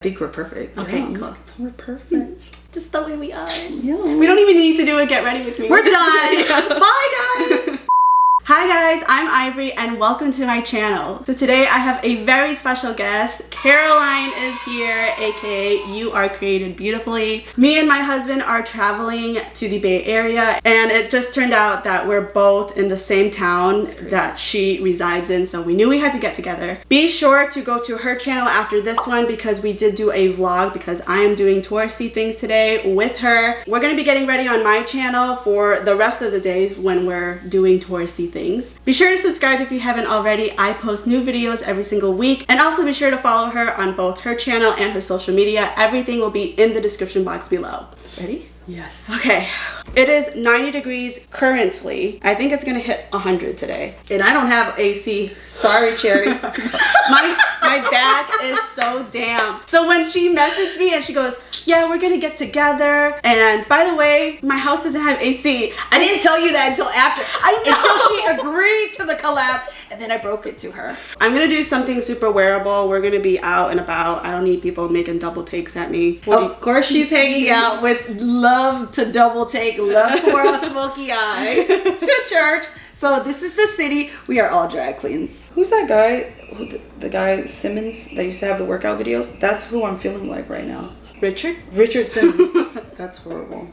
I think we're perfect. Okay, yeah. cool. We're perfect. Just the way we are. Yeah. We don't even need to do a get ready with me. We're done. Bye, guys. Hi guys, I'm Ivory and welcome to my channel. So today I have a very special guest. Caroline is here, aka You Are Created Beautifully. Me and my husband are traveling to the Bay Area and it just turned out that we're both in the same town that she resides in, so we knew we had to get together. Be sure to go to her channel after this one because we did do a vlog because I am doing touristy things today with her. We're going to be getting ready on my channel for the rest of the days when we're doing touristy things. Be sure to subscribe if you haven't already. I post new videos every single week, and also be sure to follow her on both her channel and her social media. Everything will be in the description box below. Ready? Yes. Okay. It is 90 degrees currently. I think it's gonna hit 100 today. And I don't have AC. Sorry, Cherry. my back is so damp. So when she messaged me and she goes, yeah, we're gonna get together, and by the way, my house doesn't have AC. I didn't tell you that until after. I know. Until she agreed to the collab, and then I broke it to her. I'm gonna do something super wearable. We're gonna be out and about. I don't need people making double takes at me. Of course she's hanging out with love to double take, love for a smoky eye to church. So this is the city. We are all drag queens. Who's that guy? The guy Simmons that used to have the workout videos? That's who I'm feeling like right now. Richard Simmons. That's horrible.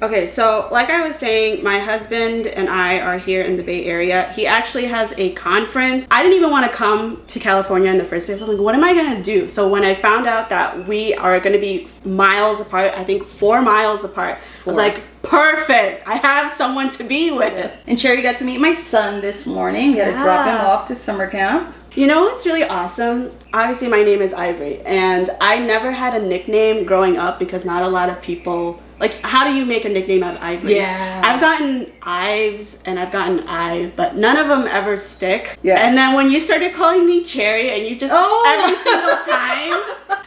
Okay, so like I was saying, my husband and I are here in the Bay Area. He actually has a conference. I didn't even want to come to California in the first place. I'm like, what am I gonna do? So when I found out that we are gonna be miles apart, I think 4 miles apart, I was like, perfect. I have someone to be with. And Cherry got to meet my son this morning. We had to drop him off to summer camp. You know what's really awesome? Obviously my name is Ivory and I never had a nickname growing up because not a lot of people, like, how do you make a nickname out of Ivory? Yeah. I've gotten Ives and I've gotten Ive, but none of them ever stick. Yeah. And then when you started calling me Cherry and you just every single time,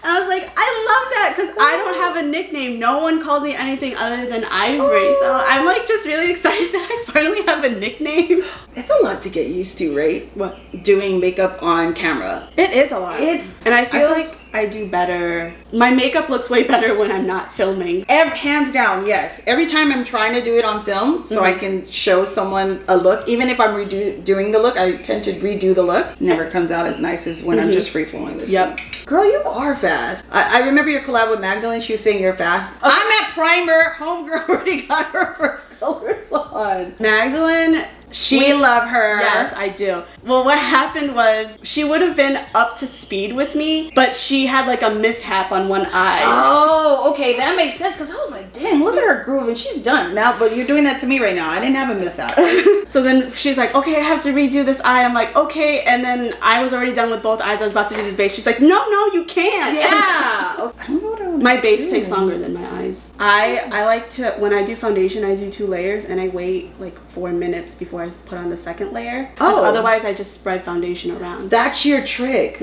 and I was like, I love that because I don't have a nickname. No one calls me anything other than Ivory. So I'm like just really excited that I finally have a nickname. It's a lot to get used to, right? What? Doing makeup on camera. It is a lot. And I feel like I do better. My makeup looks way better when I'm not filming. Hands down, yes. Every time I'm trying to do it on film so I can show someone a look, even if I'm doing the look, I tend to redo the look. It never comes out as nice as when I'm just free flowing this. Yep. Girl, you are fast. I remember your collab with Magdalene. She was saying you're fast. Okay. I'm at primer. Homegirl already got her first colors on. Magdalene, we love her. Yes, I do. Well, what happened was she would have been up to speed with me, but she had like a mishap on one eye. Oh, okay, that makes sense because I was like, dang, look at her groove and she's done now. But you're doing that to me right now. I didn't have a mishap. So then she's like, okay, I have to redo this eye. I'm like, okay, and then I was already done with both eyes. I was about to do this base. She's like, no, you can't. Yeah. I don't know what I my base takes longer than my eyes. I like to, when I do foundation, I do 2 layers and I wait like 4 minutes before I put on the second layer. Oh. Otherwise I just spread foundation around. That's your trick.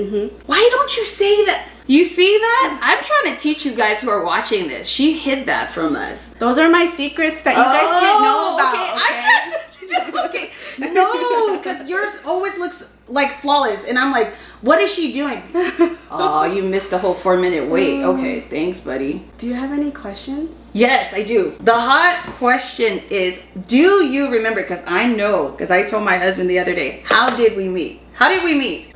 Why don't you say that? You see that? I'm trying to teach you guys who are watching this. She hid that from us. Those are my secrets that you guys can't know about. Okay. I'm trying to no, because yours always looks like flawless. And I'm like, what is she doing? Oh, you missed the whole 4-minute wait. Okay, thanks, buddy. Do you have any questions? Yes, I do. The hot question is, do you remember? Because I know, because I told my husband the other day, how did we meet? How did we meet?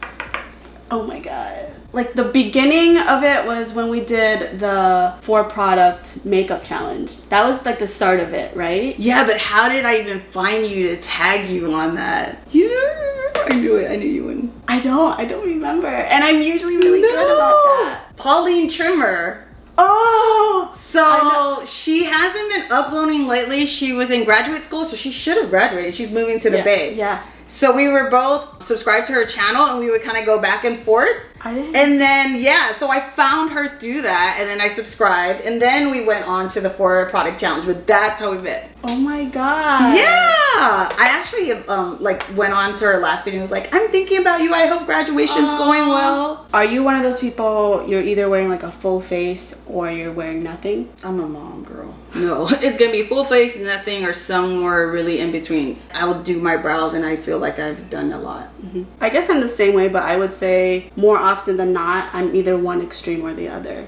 Oh my God. Like the beginning of it was when we did the 4-product makeup challenge. That was like the start of it, right? Yeah, but how did I even find you to tag you on that? I knew it. I knew you wouldn't. I don't remember. And I'm usually really good about that. Pauline Trimmer. Oh! So she hasn't been uploading lately. She was in graduate school, so she should have graduated. She's moving to the Bay. Yeah. So we were both subscribed to her channel and we would kind of go back and forth. And then, yeah, so I found her through that and then I subscribed and then we went on to the 4-product challenge, but that's how we met. Oh my God. Yeah. I actually like went on to her last video and was like, I'm thinking about you. I hope graduation's going well. Are you one of those people, you're either wearing like a full face or you're wearing nothing? I'm a mom, girl. No, it's gonna be full face, nothing, or somewhere really in between. I will do my brows and I feel like I've done a lot. I guess I'm the same way, but I would say more often than not, I'm either one extreme or the other.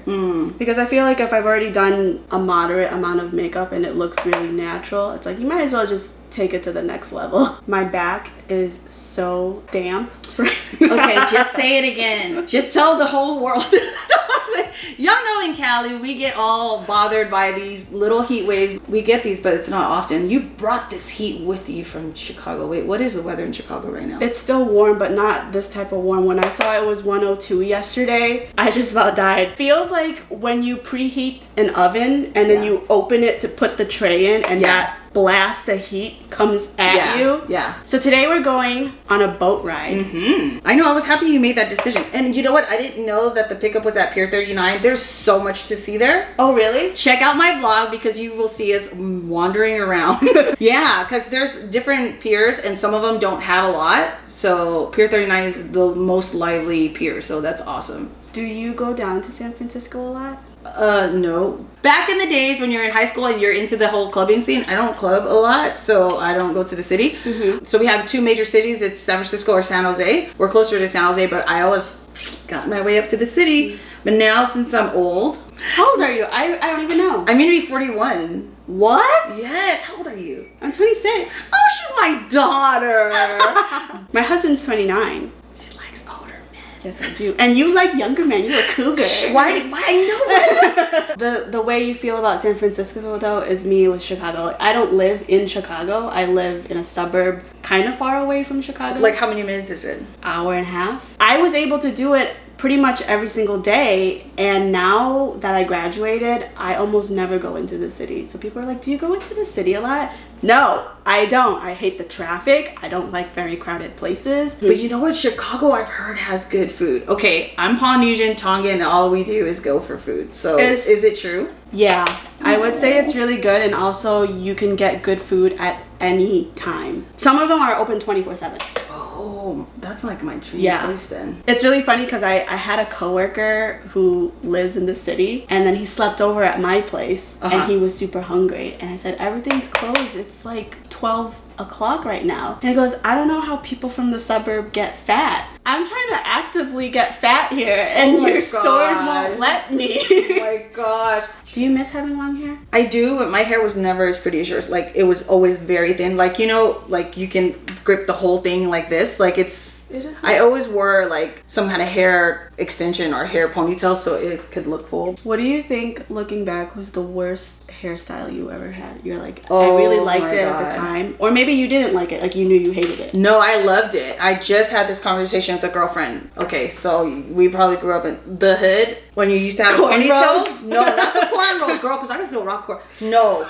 Because I feel like if I've already done a moderate amount of makeup and it looks really natural, it's like you might as well just take it to the next level. My back is so damp right now. Okay, just say it again. Just tell the whole world. Y'all know in Cali, we get all bothered by these little heat waves. We get these, but it's not often. You brought this heat with you from Chicago. Wait, what is the weather in Chicago right now? It's still warm, but not this type of warm. When I saw it was 102 yesterday, I just about died. Feels like when you preheat an oven and then you open it to put the tray in and that blast of heat comes at you. Yeah. So today we're going on a boat ride. I know, I was happy you made that decision. And you know what? I didn't know that the pickup was at Pier 39. There's so much to see there. Oh, really? Check out my vlog because you will see us wandering around. Yeah, because there's different piers and some of them don't have a lot. So Pier 39 is the most lively pier. So that's awesome. Do you go down to San Francisco a lot? No. Back in the days when you're in high school and you're into the whole clubbing scene, I don't club a lot, so I don't go to the city. So we have two major cities. It's San Francisco or San Jose. We're closer to San Jose, but I always got my way up to the city. But now, since I'm old. How old are you? I don't even know. I'm gonna be 41. What? Yes. How old are you? I'm 26. Oh, she's my daughter. My husband's 29. Yes, I do. And you like younger men. You're a cougar. Why I know. The way you feel about San Francisco, though, is me with Chicago. Like, I don't live in Chicago. I live in a suburb kind of far away from Chicago. Like, how many minutes is it? Hour and a half. I was able to do it pretty much every single day, and now that I graduated, I almost never go into the city. So people are like, do you go into the city a lot? No, I don't. I hate the traffic. I don't like very crowded places. But you know what? Chicago, I've heard, has good food. Okay, I'm Polynesian, Tongan, and all we do is go for food. So is it true? Yeah, I would say it's really good, and also you can get good food at any time. Some of them are open 24/7. Oh, that's like my dream place then. It's really funny because I had a coworker who lives in the city, and then he slept over at my place, and he was super hungry. And I said, everything's closed. It's like 12 o'clock right now. And he goes, I don't know how people from the suburb get fat. I'm trying to actively get fat here, and your stores won't let me. Oh my gosh. Do you miss having long hair? I do, but my hair was never as pretty as yours. Like, it was always very thin. Like, you know, like you can grip the whole thing like this. Like, I always wore like some kind of hair extension or hair ponytail so it could look full. What do you think, looking back, was the worst hairstyle you ever had? You're like, I really liked it at the time. Or maybe you didn't like it, like you knew you hated it. No, I loved it. I just had this conversation with a girlfriend. Okay, so we probably grew up in the hood when you used to have a ponytail. No, not the cornrows, girl, because I can still rock corn. No.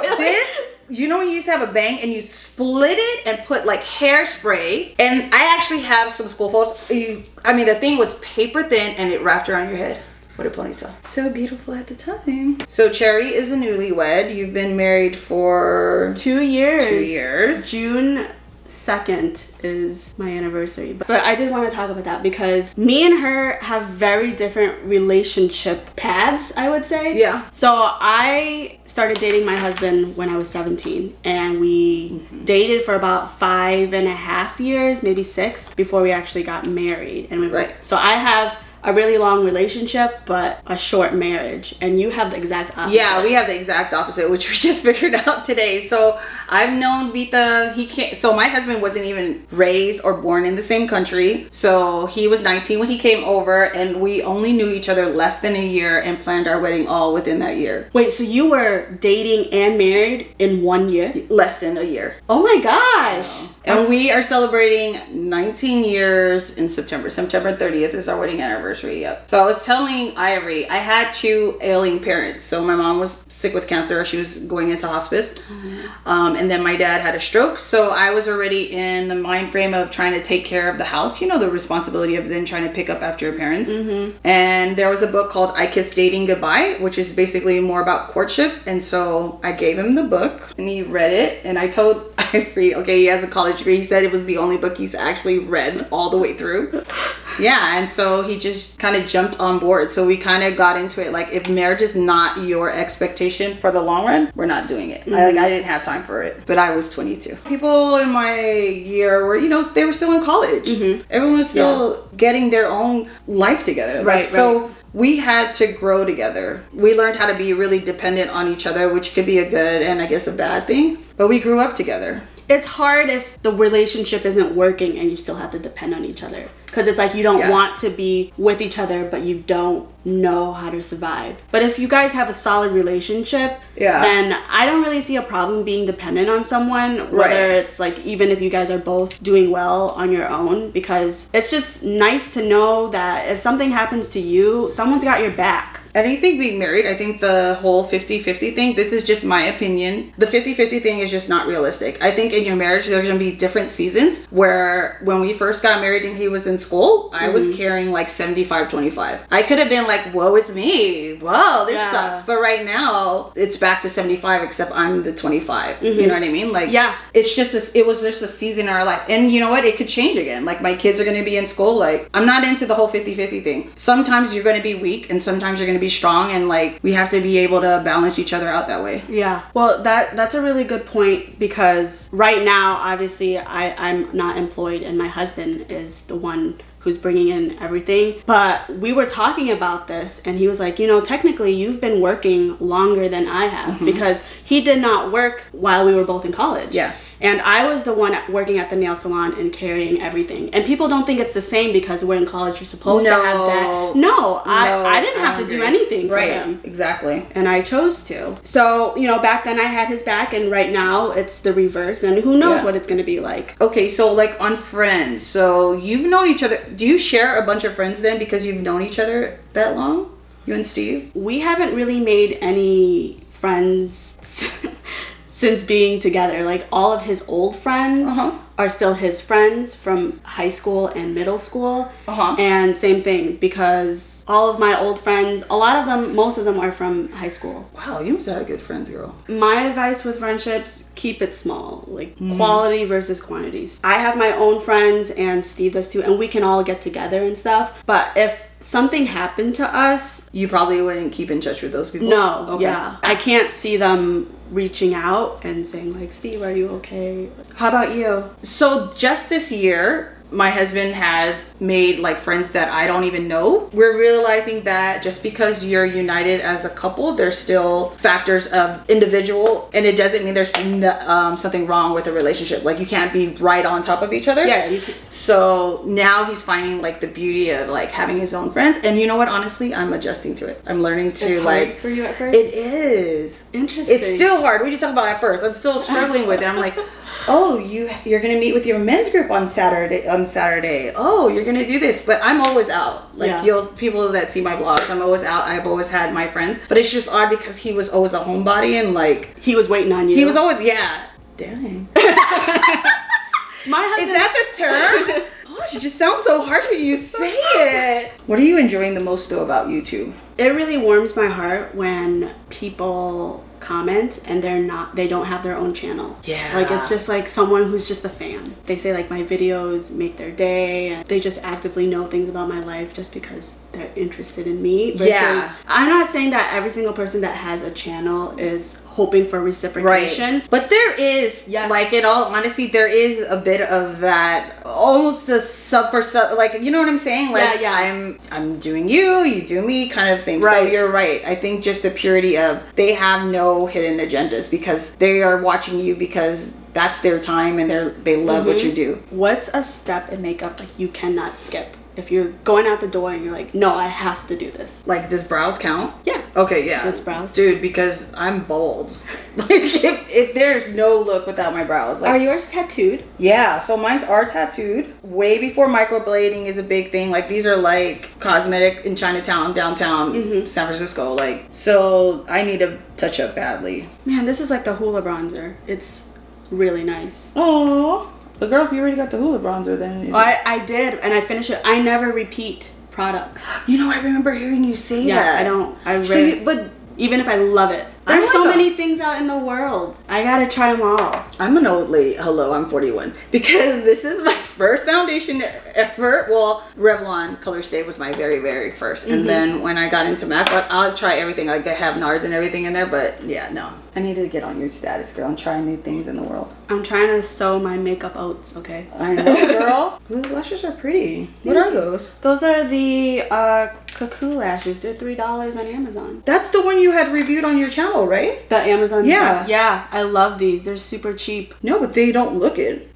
Really? This, you know when you used to have a bang and you split it and put like hairspray, and I actually have some school photos. I mean, the thing was paper thin and it wrapped around your head. What a ponytail. So beautiful at the time. So Cherry is a newlywed. You've been married for 2 years. 2 years. June 2nd is my anniversary. But I did want to talk about that because me and her have very different relationship paths, I would say. Yeah. So I started dating my husband when I was 17, and we dated for about 5.5 years, maybe 6, before we actually got married. And so I have a really long relationship but a short marriage, and you have the exact opposite. Yeah, we have the exact opposite, which we just figured out today. So I've known Vita, so my husband wasn't even raised or born in the same country. So he was 19 when he came over, and we only knew each other less than a year and planned our wedding all within that year. Wait, so you were dating and married in 1 year? Less than a year. Oh my gosh. And we are celebrating 19 years in September. September 30th is our wedding anniversary. Yep. So I was telling Ivory, I had 2 ailing parents. So my mom was sick with cancer. She was going into hospice. And then my dad had a stroke. So I was already in the mind frame of trying to take care of the house. You know, the responsibility of then trying to pick up after your parents. And there was a book called I Kissed Dating Goodbye, which is basically more about courtship. And so I gave him the book and he read it. And I told Ivory, okay, he has a college degree. He said it was the only book he's actually read all the way through. Yeah, and so he just always kind of jumped on board. So we kind of got into it. Like, if marriage is not your expectation for the long run, we're not doing it. I didn't have time for it, but I was 22. People in my year were, you know, they were still in college. Everyone was still getting their own life together. Like, so we had to grow together. We learned how to be really dependent on each other, which could be a good and I guess a bad thing, but we grew up together. It's hard if the relationship isn't working and you still have to depend on each other. Because it's like you don't want to be with each other, but you don't know how to survive. But if you guys have a solid relationship, then I don't really see a problem being dependent on someone, whether it's like, even if you guys are both doing well on your own, because it's just nice to know that if something happens to you, someone's got your back. I don't think being married, I think the whole 50-50 thing, this is just my opinion. The 50-50 thing is just not realistic. I think in your marriage, there's going to be different seasons where when we first got married and he was in school, I was carrying like 75-25. I could have been like, woe is me. Whoa, this sucks. But right now, it's back to 75, except I'm the 25. You know what I mean? Like, it's just this, it was just a season in our life. And you know what? It could change again. Like, my kids are going to be in school. Like, I'm not into the whole 50-50 thing. Sometimes you're going to be weak and sometimes you're going to be strong, and like, we have to be able to balance each other out that way. Well, that's a really good point, because right now, obviously, I'm not employed and my husband is the one who's bringing in everything. But we were talking about this and he was like, you know, technically you've been working longer than I have, because he did not work while we were both in college. And I was the one working at the nail salon and carrying everything. And people don't think it's the same because we're in college, you're supposed to have that. No, I didn't have to do anything for him. Exactly. And I chose to. So, you know, back then I had his back, and right now it's the reverse, and who knows what it's going to be like. Okay, so like on friends, so you've known each other. Do you share a bunch of friends then because you've known each other that long? You and Steve? We haven't really made any friends since being together. Like, all of his old friends are still his friends from high school and middle school. And same thing, because all of my old friends, a lot of them, most of them are from high school. Wow, you must have had good friends, girl. My advice with friendships, keep it small. Like, quality versus quantities. I have my own friends and Steve does too, and we can all get together and stuff. But if something happened to us, you probably wouldn't keep in touch with those people? No. I can't see them reaching out and saying like, Steve, are you okay? How about you? So just this year, my husband has made like friends that I don't even know. We're realizing that just because you're united as a couple, there's still factors of individual, and it doesn't mean there's something wrong with a relationship. Like, you can't be right on top of each other. You can. So now he's finding like the beauty of like having his own friends, and you know what? Honestly, I'm adjusting to it. I'm learning to it's like. Hard for you at first? It is. Interesting. It's still hard. What are you talking about at first? I'm still struggling with it. I'm like, oh, you're gonna meet with your men's group on Saturday. Oh, you're gonna do this, but I'm always out. Like, people that see my blogs, I'm always out. I've always had my friends, but it's just odd because he was always a homebody, and like, he was waiting on you. He was always dang. My husband. Is that the term? Gosh, it just sounds so harsh when you say it. What are you enjoying the most though about YouTube? It really warms my heart when people comment and they don't have their own channel. Like, it's just like someone who's just a fan. They say like, my videos make their day, and they just actively know things about my life just because they're interested in me. Versus, I'm not saying that every single person that has a channel is hoping for reciprocation. But there is, like, in all honesty, there is a bit of that, almost the sub for sub, like, you know what I'm saying? Like, I'm doing you, you do me kind of thing. So you're right. I think just the purity of, they have no hidden agendas because they are watching you because that's their time and they love what you do. What's a step in makeup like you cannot skip? If you're going out the door and you're like, no, I have to do this. Like, does brows count? Yeah. Okay, yeah. That's brows. Dude, because I'm bold. Like, if there's no look without my brows. Like, are yours tattooed? Yeah, so mine are tattooed. Way before microblading is a big thing. Like, these are like cosmetic in Chinatown, downtown, San Francisco. Like, so I need a touch up badly. Man, this is like the Hoola bronzer. It's really nice. Aww. But girl, if you already got the Hoola bronzer, then... I did, and I finished it. I never repeat products. You know, I remember hearing you say that. Yeah, I don't. But even if I love it, There's so many things out in the world. I gotta try them all. I'm an old lady. Hello, I'm 41. Because this is my first foundation ever. Well, Revlon Color Stay was my very, very first. And then when I got into MAC, I'll try everything. Like I have NARS and everything in there, but yeah, no. I need to get on your status, girl, and try new things in the world. I'm trying to sow my makeup oats, okay? I know, girl. Those lashes are pretty. What are those? Those are the Cuckoo lashes. They're $3 on Amazon. That's the one you had reviewed on your channel, right? The Amazon. Yeah. Yeah, I love these. They're super cheap. No, but they don't look it.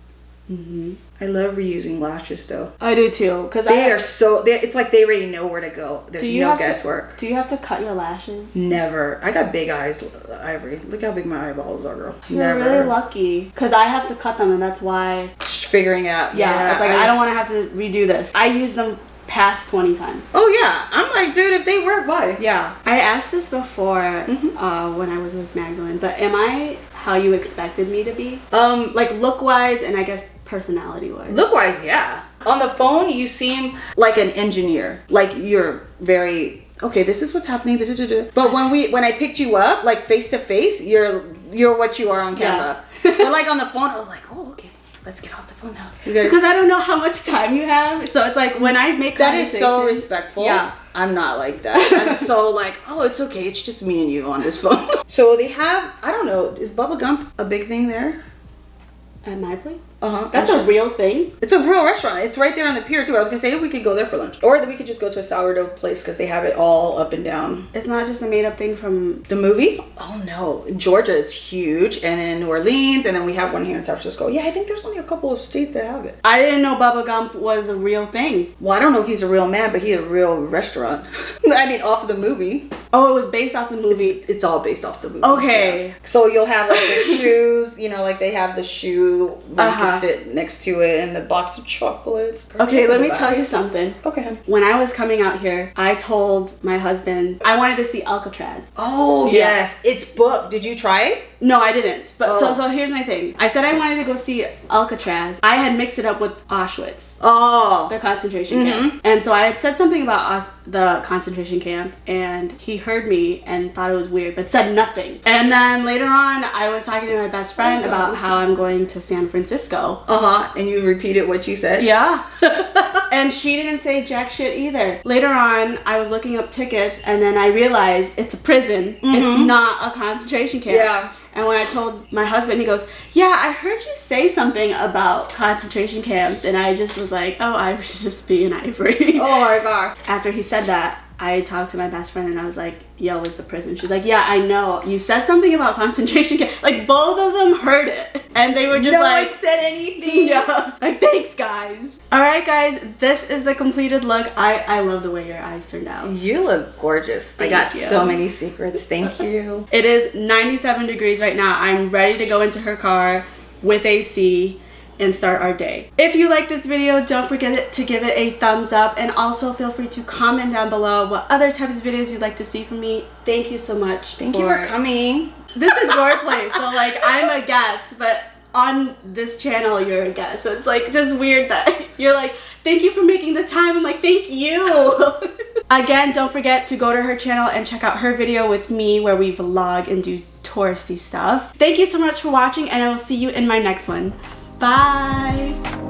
I love reusing lashes though. I do too, because it's like they already know where to go. There's no guesswork. Do you have to cut your lashes? Never. I got big eyes, Ivory. Look how big my eyeballs are, girl. You're really lucky, because I have to cut them, and that's why. Figuring out. Yeah, it's like I don't want to have to redo this. I use them past 20 times. Oh yeah, I'm like, dude, if they work, why? Yeah. I asked this before when I was with Magdalene, but am I how you expected me to be? Like look-wise and I guess personality-wise. Look-wise, yeah. On the phone, you seem like an engineer. Like you're very, okay, this is what's happening. But when I picked you up, like face to face, you're what you are on camera. Yeah. But like on the phone, I was like, oh, okay. Let's get off the phone now. Because I don't know how much time you have. So it's like when I make that is so respectful. Yeah. I'm not like that. I'm so like, oh, it's okay. It's just me and you on this phone. So they have, I don't know, is Bubba Gump a big thing there? At my place? That's a real thing? It's a real restaurant. It's right there on the pier too. I was gonna say we could go there for lunch. Or we could just go to a sourdough place because they have it all up and down. It's not just a made up thing from the movie? Oh no. In Georgia it's huge, and in New Orleans, and then we have one here in San Francisco. Yeah, I think there's only a couple of states that have it. I didn't know Bubba Gump was a real thing. Well, I don't know if he's a real man, but he's a real restaurant. I mean, off of the movie. Oh, it was based off the movie. It's all based off the movie. Okay. Yeah. So you'll have like the shoes, you know, like they have the shoe where you can sit next to it, and the box of chocolates. Okay, let me tell you something. Okay. When I was coming out here, I told my husband I wanted to see Alcatraz. Oh, yes. It's booked. Did you try it? No, I didn't. But so here's my thing. I said I wanted to go see Alcatraz. I had mixed it up with Auschwitz. Oh. The concentration camp. And so I had said something about the concentration camp, and he heard me and thought it was weird, but said nothing. And then later on, I was talking to my best friend about how I'm going to San Francisco. And you repeated what you said? Yeah. And she didn't say jack shit either. Later on, I was looking up tickets, and then I realized it's a prison. It's not a concentration camp. Yeah. And when I told my husband, he goes, yeah, I heard you say something about concentration camps. And I just was like, oh, I was just being Ivory. Oh my God. After he said that, I talked to my best friend and I was like, yo, it's a prison. She's like, yeah, I know. You said something about concentration camp. Like, both of them heard it. And they were just like... No one said anything. Yeah. Like, thanks, guys. All right, guys. This is the completed look. I love the way your eyes turned out. You look gorgeous. I got so many secrets. Thank you. It is 97 degrees right now. I'm ready to go into her car with AC and start our day. If you like this video, don't forget to give it a thumbs up, and also feel free to comment down below what other types of videos you'd like to see from me. Thank you so much. Thank you for coming. This is your place, so like I'm a guest, but on this channel you're a guest. So it's like just weird that you're like, thank you for making the time. I'm like, thank you. Again, don't forget to go to her channel and check out her video with me where we vlog and do touristy stuff. Thank you so much for watching, and I will see you in my next one. Bye.